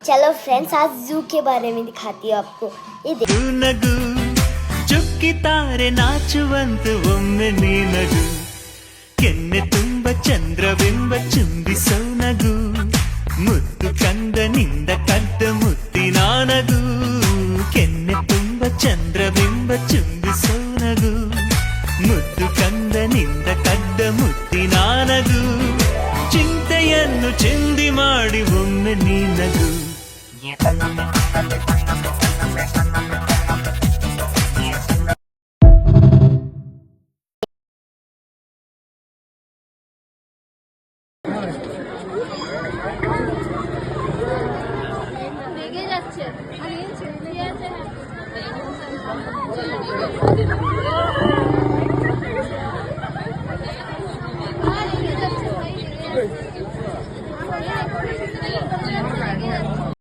चलो फ्रेंड्स, आज जू के बारे में दिखाती हूँ आपको। ये देखो ನಗು ಚುಕ್ಕಿ ತಾರೆ ನಾಚುವಂತು ಒಮ್ಮೆ ನೀ ನಗು ಕೆನ್ನೆ ತುಂಬ ಚಂದ್ರಬಿಂಬ ಚುಂಬಿಸೋ ನಗು ಮುತ್ತು ಕಂದನಿಂದ ಕದ್ದ ಮುತ್ತಿನ ನಗು ಕೆನ್ನೆ ತುಂಬ ಚಂದ್ರಬಿಂಬ ಚುಂಬಿಸೋ ನಗು ಮುತ್ತು ಕಂದನಿಂದ ಕದ್ದ ಮುತ್ತಿನ ನಗು ಚಿಂತೆಯನ್ನು ಚಿಂದಿ ಮಾಡಿ ಒಮ್ಮೆ ನೀ ನಗು লেগে যাচ্ছে আর এই ছেলে আছে